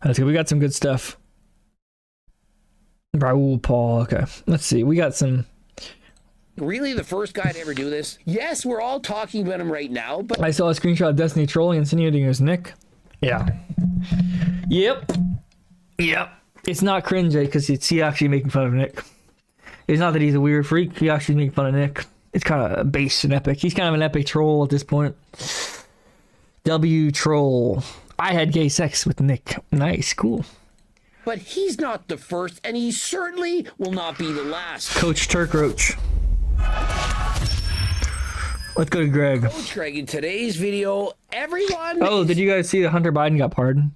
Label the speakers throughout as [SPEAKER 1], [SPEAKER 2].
[SPEAKER 1] That's good. We got some good stuff. Raul Paul. Okay. Let's see. We got some.
[SPEAKER 2] Really the first guy to ever do this? Yes, we're all talking about him right now, but
[SPEAKER 1] I saw a screenshot of Destiny trolling insinuating it was Nick. Yeah. Yep. It's not cringe because it's he actually making fun of Nick. It's not that he's a weird freak. He actually making fun of Nick. It's kind of base and epic. He's kind of an epic troll at this point. W troll. I had gay sex with Nick. Nice, cool.
[SPEAKER 2] But he's not the first, and he certainly will not be the last.
[SPEAKER 1] Coach Turk Roach. Let's go to Greg.
[SPEAKER 2] Coach Greg, in today's video, everyone...
[SPEAKER 1] Oh, did you guys see that Hunter Biden got pardoned?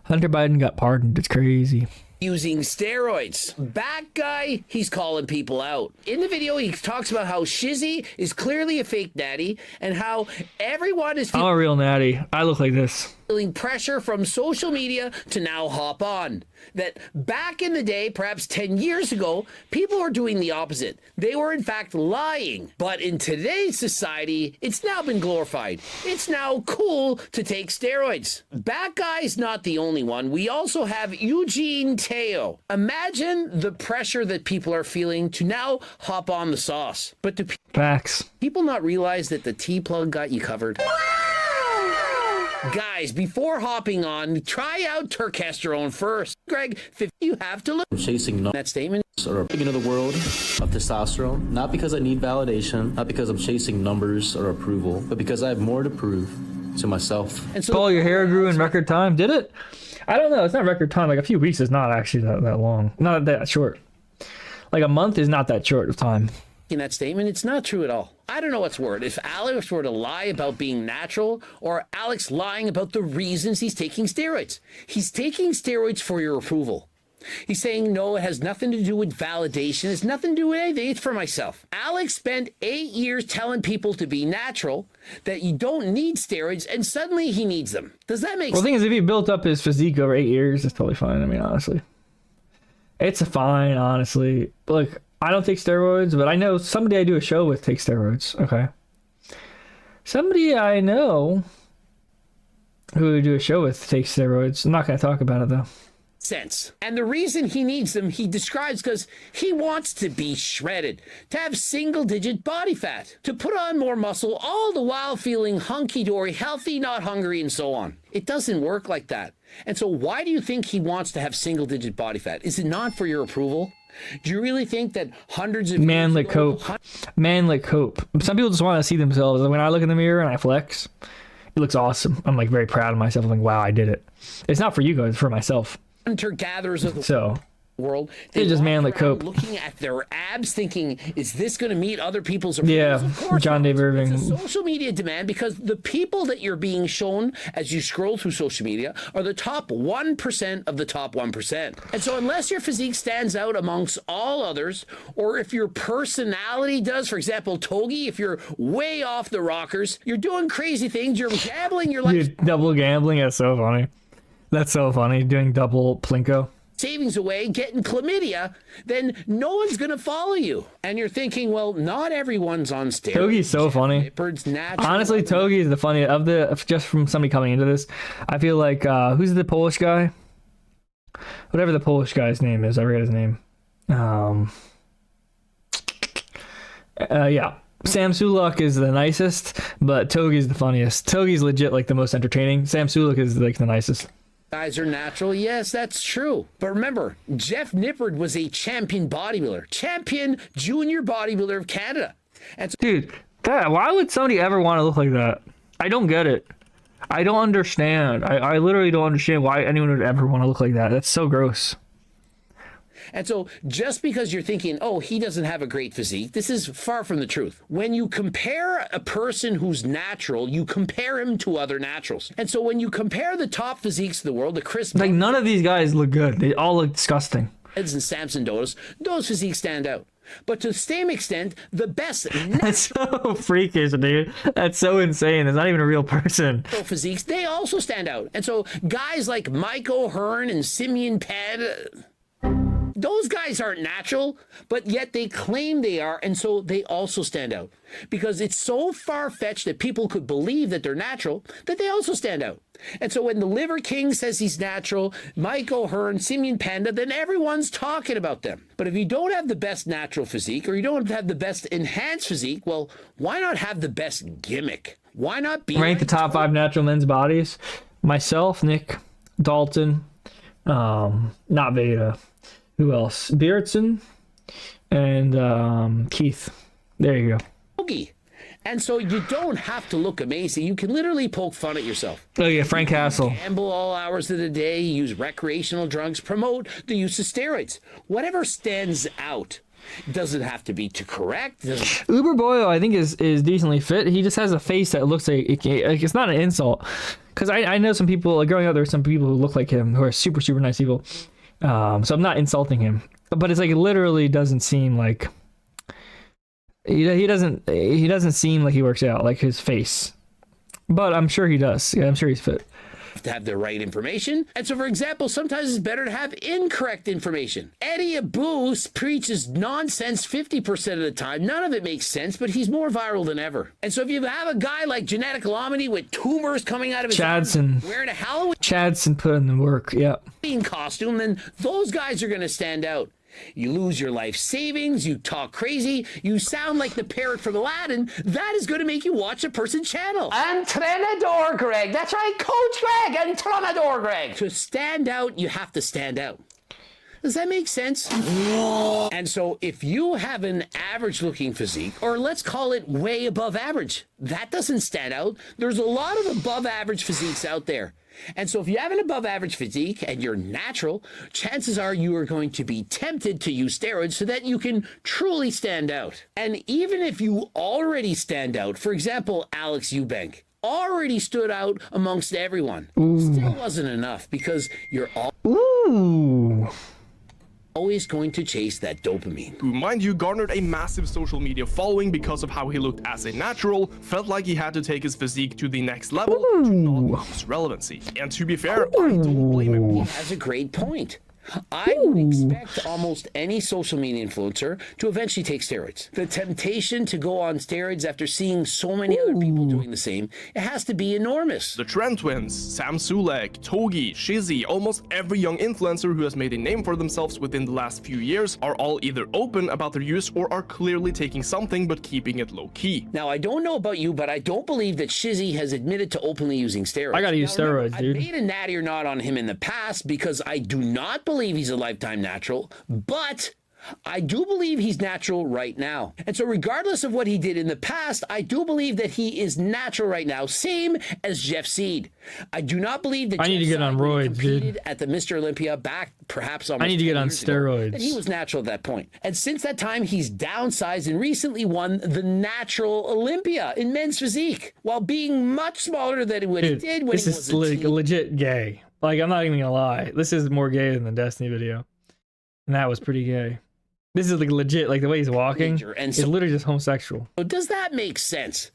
[SPEAKER 1] Hunter Biden got pardoned. It's crazy.
[SPEAKER 2] Using steroids. Back guy, he's calling people out. In the video, he talks about how Shizzy is clearly a fake natty and how everyone is
[SPEAKER 1] I'm a real natty. I look like this.
[SPEAKER 2] Feeling pressure from social media to now hop on. That back in the day, perhaps 10 years ago, people were doing the opposite. They were in fact lying. But in today's society, it's now been glorified. It's now cool to take steroids. Back guy's not the only one. We also have Eugene Teo. Imagine the pressure that people are feeling to now hop on the sauce. But do
[SPEAKER 1] Facts.
[SPEAKER 2] people not realize that the T-plug got you covered? Guys, before hopping on, try out testosterone first. Greg, you have to look.
[SPEAKER 3] Chasing
[SPEAKER 2] That statement.
[SPEAKER 3] or into the world of testosterone, not because I need validation, not because I'm chasing numbers or approval, but because I have more to prove to myself.
[SPEAKER 2] And so
[SPEAKER 1] Paul, your hair grew in record time. Did it? I don't know. It's not record time. Like a few weeks is not actually that long. Not that short. Like a month is not that short of time.
[SPEAKER 2] in that statement, it's not true at all. I don't know what's word. If Alex were to lie about being natural, or Alex lying about the reasons he's taking steroids. He's taking steroids for your approval. He's saying, no, it has nothing to do with validation. It's nothing to do with anything. It's for myself. Alex spent 8 years telling people to be natural, that you don't need steroids, and suddenly he needs them. Does that make sense?
[SPEAKER 1] Well, the thing is, if he built up his physique over 8 years, it's totally fine. I mean, honestly. It's fine, honestly. Look, I don't take steroids, but I know somebody I do a show with takes steroids. Okay. Somebody I know who I do a show with takes steroids. I'm not going to talk about it, though.
[SPEAKER 2] Sense. And the reason he needs them, he describes because he wants to be shredded, to have single-digit body fat, to put on more muscle, all the while feeling hunky-dory, healthy, not hungry, and so on. It doesn't work like that. And so why do you think he wants to have single-digit body fat? Is it not for your approval? Do you really think that hundreds of
[SPEAKER 1] manly cope? Manly cope. Some people just want to see themselves. When I look in the mirror and I flex, it looks awesome. I'm like very proud of myself. I'm like, wow, I did it. It's not for you guys, it's for myself.
[SPEAKER 2] Hunter-gatherers of
[SPEAKER 1] the
[SPEAKER 2] world,
[SPEAKER 1] they just manly
[SPEAKER 2] walk
[SPEAKER 1] cope,
[SPEAKER 2] looking at their abs, thinking, "Is this going to meet other people's approval?"
[SPEAKER 1] Yeah,
[SPEAKER 2] of course
[SPEAKER 1] John Dave Irving.
[SPEAKER 2] It's a social media demand because the people that you're being shown as you scroll through social media are the top 1% of the top 1%. And so, unless your physique stands out amongst all others, or if your personality does, for example, Togi, if you're way off the rockers, you're doing crazy things, you're gambling your life.
[SPEAKER 1] Dude, double gambling is so funny. That's so funny. Doing double plinko.
[SPEAKER 2] Savings away, getting chlamydia, then no one's going to follow you. And you're thinking, well, not everyone's on steroids.
[SPEAKER 1] Togi's so funny. Honestly, Togi is the funny just from somebody coming into this. I feel like, who's the Polish guy? Whatever the Polish guy's name is. I forget his name. Yeah. Sam Sulek is the nicest, but Togi's the funniest. Togi's legit like the most entertaining. Sam Sulek is like the nicest.
[SPEAKER 2] Guys are natural. Yes, that's true. But remember, Jeff Nippard was a champion bodybuilder, champion junior bodybuilder of Canada. And so,
[SPEAKER 1] dude, why would somebody ever want to look like that? I don't get it. I don't understand. I literally don't understand why anyone would ever want to look like that. That's so gross.
[SPEAKER 2] And so just because you're thinking, oh, he doesn't have a great physique, this is far from the truth. When you compare a person who's natural, you compare him to other naturals. And so when you compare the top physiques of the world, the Chris...
[SPEAKER 1] Like, none of these guys look good. They all look disgusting.
[SPEAKER 2] And Samson those physiques stand out. But to the same extent, the best...
[SPEAKER 1] That's so freakish, dude. That's so insane. It's not even a real person.
[SPEAKER 2] Physiques, they also stand out. And so guys like Mike O'Hearn and Simeon Pad... Those guys aren't natural, but yet they claim they are, and so they also stand out. Because it's so far-fetched that people could believe that they're natural, that they also stand out. And so when the Liver King says he's natural, Mike O'Hearn, Simeon Panda, then everyone's talking about them. But if you don't have the best natural physique or you don't have the best enhanced physique, well, why not have the best gimmick? Why not be
[SPEAKER 1] Rank the top 5 natural men's bodies. Myself, Nick, Dalton, not Veda. Who else? Beardson and Keith. There you go.
[SPEAKER 2] Yogi. And so you don't have to look amazing. You can literally poke fun at yourself.
[SPEAKER 1] Oh yeah, Frank Castle.
[SPEAKER 2] Gamble all hours of the day, use recreational drugs, promote the use of steroids. Whatever stands out. Doesn't have to be too correct.
[SPEAKER 1] Uber Boyo, I think, is decently fit. He just has a face that looks like it's not an insult. Because I know some people, like growing up, there are some people who look like him who are super, super nice people. So I'm not insulting him. But it's like it literally doesn't seem like... He doesn't seem like he works out, like his face. But I'm sure he does. Yeah, I'm sure he's fit.
[SPEAKER 2] To have the right information. And so, for example, sometimes it's better to have incorrect information. Eddie Abu preaches nonsense 50% of the time. None of it makes sense, but he's more viral than ever. And so if you have a guy like Genetic Lomini with tumors coming out of his
[SPEAKER 1] Chadson.
[SPEAKER 2] wearing a Halloween
[SPEAKER 1] Chadson put in the work, yeah.
[SPEAKER 2] costume, then those guys are going to stand out. You lose your life savings, you talk crazy, you sound like the parrot from Aladdin. That is going to make you watch a person's channel. Entrenador Greg. That's right, Coach Greg. Entrenador Greg. To stand out, you have to stand out. Does that make sense? And so if you have an average looking physique, or let's call it way above average, that doesn't stand out. There's a lot of above average physiques out there. And so if you have an above average physique and you're natural, chances are you are going to be tempted to use steroids so that you can truly stand out. And even if you already stand out, for example, Alex Eubank already stood out amongst everyone. Still wasn't enough because you're always going to chase that dopamine.
[SPEAKER 4] Who, mind you, garnered a massive social media following because of how he looked as a natural, felt like he had to take his physique to the next level to not lose relevancy. And to be fair, I don't blame him.
[SPEAKER 2] He has a great point. I would expect almost any social media influencer to eventually take steroids. The temptation to go on steroids after seeing so many other people doing the same, it has to be enormous.
[SPEAKER 4] The Trend Twins, Sam Sulek, Togi, Shizzy, almost every young influencer who has made a name for themselves within the last few years are all either open about their use or are clearly taking something but keeping it low-key.
[SPEAKER 2] Now, I don't know about you, but I don't believe that Shizzy has admitted to openly using steroids.
[SPEAKER 1] I gotta use steroids, dude.
[SPEAKER 2] I made a natty or not on him in the past because I do not believe he's a lifetime natural, but I do believe he's natural right now. And so regardless of what he did in the past, I do believe that he is natural right now, same as Jeff Seed. I do not believe that
[SPEAKER 1] I need to get on roids, dude.
[SPEAKER 2] At the Mr. Olympia back perhaps almost
[SPEAKER 1] I need to get on steroids.
[SPEAKER 2] That he was natural at that point. And since that time, he's downsized and recently won the Natural Olympia in men's physique while being much smaller than what he did when he was a teen.
[SPEAKER 1] Legit gay. Like, I'm not even gonna lie. This is more gay than the Destiny video. And that was pretty gay. This is like legit, like the way he's walking. It's literally just homosexual.
[SPEAKER 2] So does that make sense?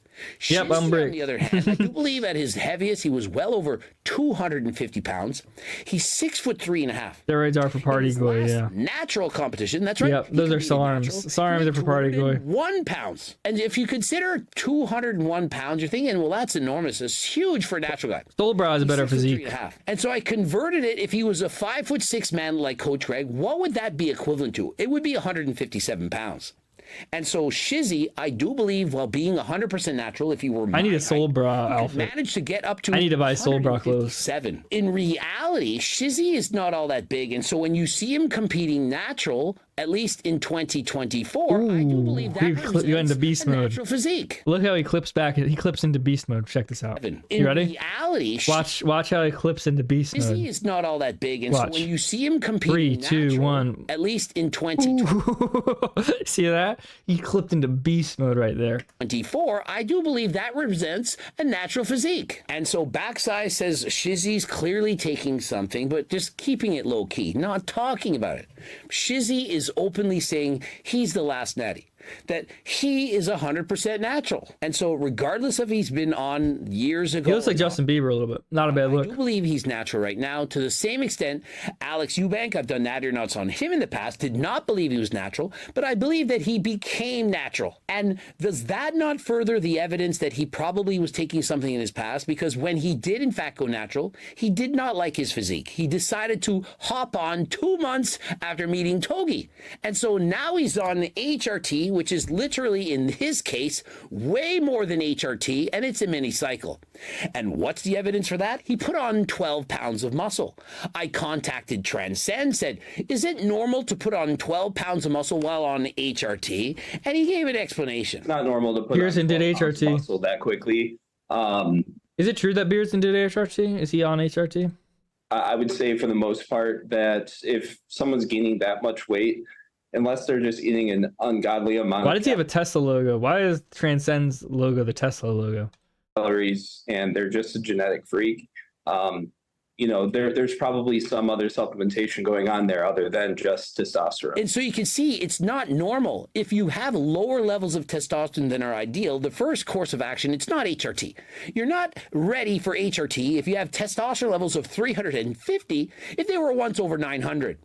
[SPEAKER 1] Yep, I'm
[SPEAKER 2] on the other hand, I do believe at his heaviest, he was well over 250 pounds. He's 6'3.5".
[SPEAKER 1] Steroids are for party goy, yeah.
[SPEAKER 2] Natural competition, that's right.
[SPEAKER 1] Yep, those are SARMs. SARMs are for party goy.
[SPEAKER 2] 1 pounds. And if you consider 201 pounds, you're thinking, well, that's enormous. It's huge for a natural guy.
[SPEAKER 1] Stolbrow has a better physique.
[SPEAKER 2] And so I converted it. If he was a 5'6" man like Coach Greg, what would that be equivalent to? It would be 157 pounds. And so Shizzy, I do believe, while being 100% natural, if you were
[SPEAKER 1] I need a soul bra outfit.
[SPEAKER 2] Managed to get up to
[SPEAKER 1] I need to buy soul bra clothes.
[SPEAKER 2] In reality, Shizzy is not all that big, and so when you see him competing natural, at least in 2024, I do believe that represents
[SPEAKER 1] into beast mode.
[SPEAKER 2] Natural physique.
[SPEAKER 1] Look how he clips back. He clips into beast mode. Check this out.
[SPEAKER 2] In
[SPEAKER 1] you ready?
[SPEAKER 2] Reality,
[SPEAKER 1] watch how he clips into beast mode.
[SPEAKER 2] Shizzy is not all that big, and
[SPEAKER 1] watch.
[SPEAKER 2] so when you see him competing
[SPEAKER 1] 3, 2, 1.
[SPEAKER 2] at least in 2024,
[SPEAKER 1] see that? He clipped into beast mode right there.
[SPEAKER 2] 24, I do believe that represents a natural physique. And so Backside says Shizzy's clearly taking something, but just keeping it low key, not talking about it. Shizzy is openly saying he's the last natty. that he is 100% natural. And so regardless of he's been on years ago.
[SPEAKER 1] He looks like Justin Bieber a little bit. Not a bad
[SPEAKER 2] I
[SPEAKER 1] look.
[SPEAKER 2] do believe he's natural right now. To the same extent, Alex Eubank, I've done natty or nots on him in the past, did not believe he was natural, but I believe that he became natural. And does that not further the evidence that he probably was taking something in his past? Because when he did in fact go natural, he did not like his physique. He decided to hop on 2 months after meeting Togi. And so now he's on HRT, which is literally, in his case, way more than HRT, and it's a mini cycle. And what's the evidence for that? He put on 12 pounds of muscle. I contacted Transcend, said, is it normal to put on 12 pounds of muscle while on HRT? And he gave an explanation.
[SPEAKER 5] It's not normal to put
[SPEAKER 1] Pearson
[SPEAKER 5] on
[SPEAKER 1] did
[SPEAKER 5] 12 pounds of
[SPEAKER 1] HRT.
[SPEAKER 5] muscle that quickly.
[SPEAKER 1] Is it true that Beardson did HRT? Is he on HRT?
[SPEAKER 5] I would say for the most part that if someone's gaining that much weight, unless they're just eating an ungodly amount
[SPEAKER 1] Why
[SPEAKER 5] of
[SPEAKER 1] does he have a Tesla logo? Why is Transcend's logo the Tesla logo?
[SPEAKER 5] calories and they're just a genetic freak, there's probably some other supplementation going on there other than just testosterone.
[SPEAKER 2] And so you can see it's not normal. If you have lower levels of testosterone than are ideal, the first course of action, it's not HRT. You're not ready for HRT if you have testosterone levels of 350 if they were once over 900.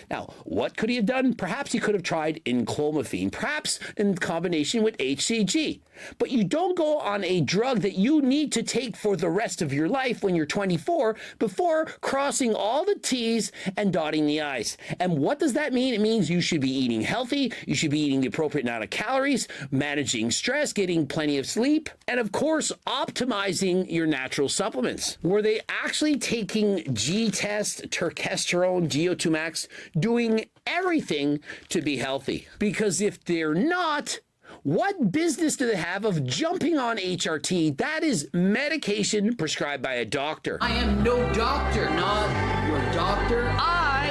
[SPEAKER 2] Now, what could he have done? Perhaps he could have tried enclomiphene, perhaps in combination with HCG. But you don't go on a drug that you need to take for the rest of your life when you're 24 before crossing all the T's and dotting the I's. And what does that mean? It means you should be eating healthy, you should be eating the appropriate amount of calories, managing stress, getting plenty of sleep, and of course, optimizing your natural supplements. Were they actually taking G-test, turkesterone, GO2 max, doing everything to be healthy? Because if they're not, what business do they have of jumping on HRT? That is medication prescribed by a doctor.
[SPEAKER 6] I am no doctor, not your doctor. I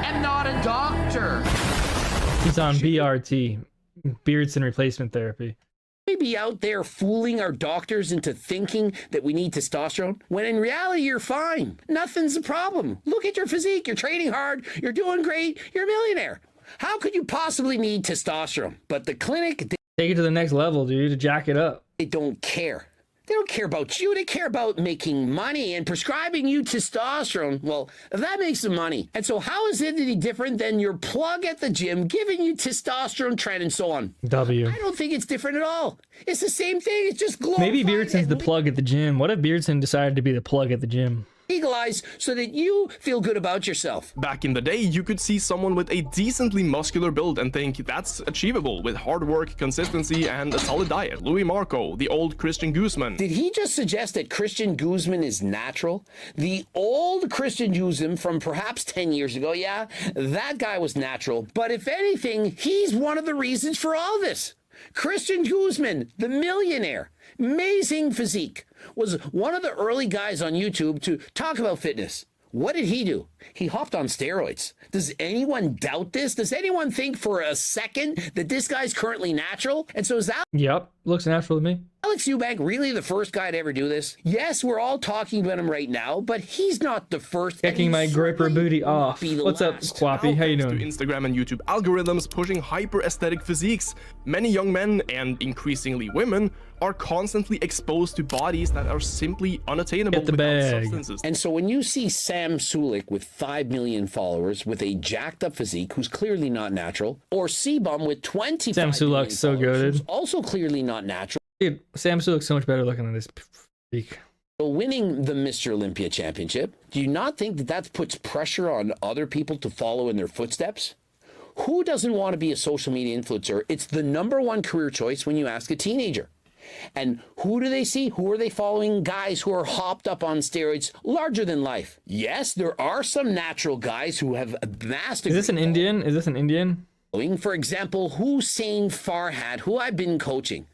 [SPEAKER 6] am not a doctor.
[SPEAKER 1] He's on BRT, Beardson replacement therapy.
[SPEAKER 2] We be out there fooling our doctors into thinking that we need testosterone when in reality you're fine. Nothing's a problem. Look at your physique. You're training hard. You're doing great. You're a millionaire. How could you possibly need testosterone? But the clinic,
[SPEAKER 1] Take it to the next level, dude. To jack it up.
[SPEAKER 2] they don't care. They don't care about you. They care about making money and prescribing you testosterone. Well, that makes them money. And so how is it any different than your plug at the gym giving you testosterone, trend, and so on?
[SPEAKER 1] W.
[SPEAKER 2] I don't think it's different at all. It's the same thing. It's just glorified.
[SPEAKER 1] Maybe Beardson's the plug at the gym. What if Beardson decided to be the plug at the gym?
[SPEAKER 2] Legalized so that you feel good about yourself.
[SPEAKER 4] Back in the day, you could see someone with a decently muscular build and think that's achievable with hard work, consistency, and a solid diet. Louis Marco, the old Christian Guzman.
[SPEAKER 2] Did he just suggest that Christian Guzman is natural? The old Christian Guzman from perhaps 10 years ago, yeah, that guy was natural. But if anything, he's one of the reasons for all this. Christian Guzman, the millionaire, amazing physique, was one of the early guys on YouTube to talk about fitness. What did he do? He hopped on steroids. Does anyone doubt this? Does anyone think for a second that this guy's currently natural? And so is
[SPEAKER 1] Yep, looks natural to me.
[SPEAKER 2] Alex Eubank really the first guy to ever do this? Yes, we're all talking about him right now, but he's not the first.
[SPEAKER 1] Checking my gripper booty off. What's up, Squappy? How you
[SPEAKER 4] To
[SPEAKER 1] doing?
[SPEAKER 4] Instagram and YouTube algorithms pushing hyper-aesthetic physiques, many young men, and increasingly women, are constantly exposed to bodies that are simply unattainable
[SPEAKER 1] Get the
[SPEAKER 4] without
[SPEAKER 1] bag.
[SPEAKER 4] substances.
[SPEAKER 2] And so when you see Sam Sulik with 5 million followers with a jacked up physique who's clearly not natural, or C-Bum with 25
[SPEAKER 1] Sam
[SPEAKER 2] million
[SPEAKER 1] Sulek's so
[SPEAKER 2] followers,
[SPEAKER 1] goated.
[SPEAKER 2] who's also clearly not natural,
[SPEAKER 1] Dude, Sam Sulek looks so much better looking than this freak.
[SPEAKER 2] winning the Mr. Olympia championship, do you not think that that puts pressure on other people to follow in their footsteps? Who doesn't want to be a social media influencer? It's the #1 career choice when you ask a teenager. And who do they see? Who are they following? Guys who are hopped up on steroids, larger than life. Yes, there are some natural guys who have amassed.
[SPEAKER 1] Is this an Indian? Is this an Indian?
[SPEAKER 2] For example, Hussein Farhad, who I've been coaching.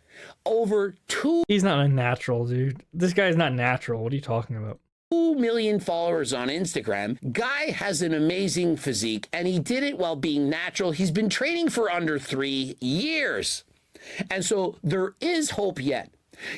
[SPEAKER 2] Over 2
[SPEAKER 1] He's not a natural, dude. This guy's not natural. What are you talking about?
[SPEAKER 2] million followers on Instagram. Guy has an amazing physique, and he did it while being natural. He's been training for under 3 years. And so there is hope yet.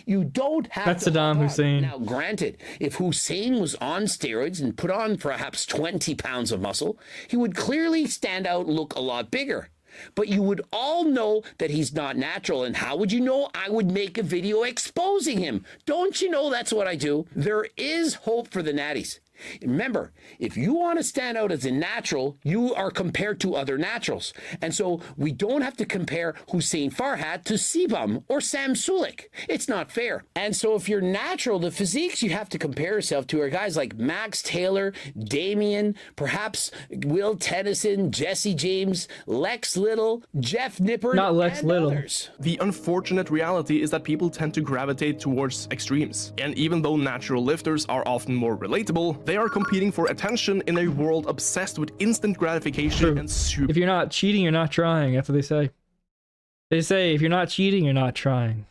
[SPEAKER 2] You don't have
[SPEAKER 1] That's
[SPEAKER 2] to
[SPEAKER 1] Saddam
[SPEAKER 2] hop on.
[SPEAKER 1] Hussein.
[SPEAKER 2] Now, granted, if Hussein was on steroids and put on perhaps 20 pounds of muscle, he would clearly stand out and look a lot bigger. But you would all know that he's not natural. And how would you know? I would make a video exposing him. Don't you know that's what I do? There is hope for the natties. Remember, if you want to stand out as a natural, you are compared to other naturals. And so we don't have to compare Hussein Farhat to Sibam or Sam Sulek. It's not fair. And so if you're natural, the physiques you have to compare yourself to are guys like Max Taylor, Damien, perhaps Will Tennyson, Jesse James, Lex Little, Jeff Nippert,
[SPEAKER 1] Not Lex
[SPEAKER 2] and
[SPEAKER 1] Little.
[SPEAKER 2] others.
[SPEAKER 4] The unfortunate reality is that people tend to gravitate towards extremes. And even though natural lifters are often more relatable, they are competing for attention in a world obsessed with instant gratification and super
[SPEAKER 1] If you're not cheating, you're not trying. That's what they say. They say if you're not cheating, you're not trying.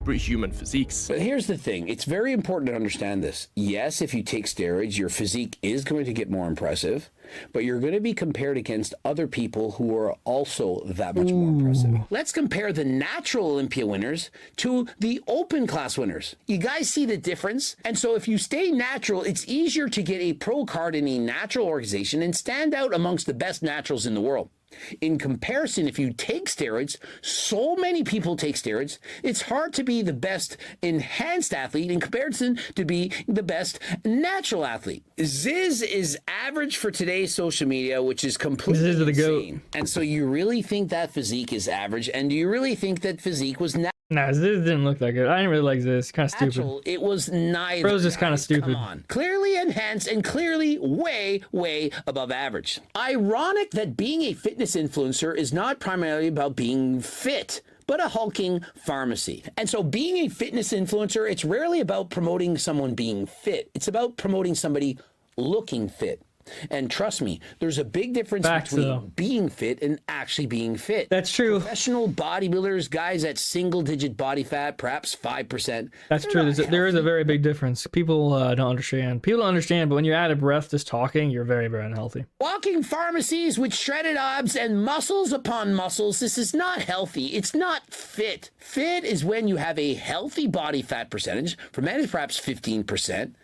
[SPEAKER 4] human physiques.
[SPEAKER 2] But here's the thing. It's very important to understand this. Yes, if you take steroids, your physique is going to get more impressive, but you're going to be compared against other people who are also that much more impressive. Let's compare the natural Olympia winners to the open class winners. You guys see the difference? And so if you stay natural, it's easier to get a pro card in a natural organization and stand out amongst the best naturals in the world. In comparison, if you take steroids, so many people take steroids, it's hard to be the best enhanced athlete in comparison to be the best natural athlete. Ziz is average for today's social media, which is completely
[SPEAKER 1] Ziz is the goat.
[SPEAKER 2] insane. And so you really think that physique is average? And do you really think that physique was
[SPEAKER 1] Nah, this didn't look that good. I didn't really like this. Kind of stupid.
[SPEAKER 2] natural? It was neither.
[SPEAKER 1] Bro's just kinda
[SPEAKER 2] guys.
[SPEAKER 1] stupid.
[SPEAKER 2] Come on. Clearly enhanced and clearly way, way above average. Ironic that being a fitness influencer is not primarily about being fit, but a hulking pharmacy. And so being a fitness influencer, it's rarely about promoting someone being fit. It's about promoting somebody looking fit. And trust me, there's a big difference
[SPEAKER 1] Facts,
[SPEAKER 2] between
[SPEAKER 1] though.
[SPEAKER 2] being fit and actually being fit.
[SPEAKER 1] That's true.
[SPEAKER 2] Professional bodybuilders, guys at single-digit body fat, perhaps 5%.
[SPEAKER 1] That's
[SPEAKER 2] they're
[SPEAKER 1] true.
[SPEAKER 2] not
[SPEAKER 1] There is a
[SPEAKER 2] healthy.
[SPEAKER 1] very big difference. People don't understand. People don't understand, but when you're out of breath just talking, you're very, very unhealthy.
[SPEAKER 2] Walking pharmacies with shredded abs and muscles upon muscles, this is not healthy. It's not fit. Fit is when you have a healthy body fat percentage, for men it's perhaps 15%,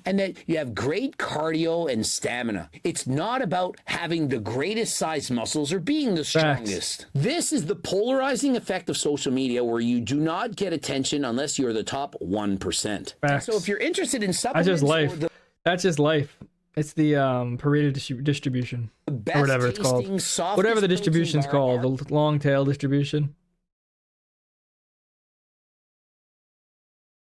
[SPEAKER 2] and that you have great cardio and stamina. It's not about having the greatest size muscles or being the strongest. This is the polarizing effect of social media where you do not get attention unless you're the top 1%.
[SPEAKER 1] Facts.
[SPEAKER 2] So if you're interested in
[SPEAKER 1] That's
[SPEAKER 2] supplements
[SPEAKER 1] just
[SPEAKER 2] or
[SPEAKER 1] life.
[SPEAKER 2] the
[SPEAKER 1] That's just life. It's the pareto distribution.
[SPEAKER 2] best
[SPEAKER 1] Or whatever it's called.
[SPEAKER 2] tasting, softest
[SPEAKER 1] Whatever the
[SPEAKER 2] protein
[SPEAKER 1] distribution's
[SPEAKER 2] bar
[SPEAKER 1] called. The long tail distribution.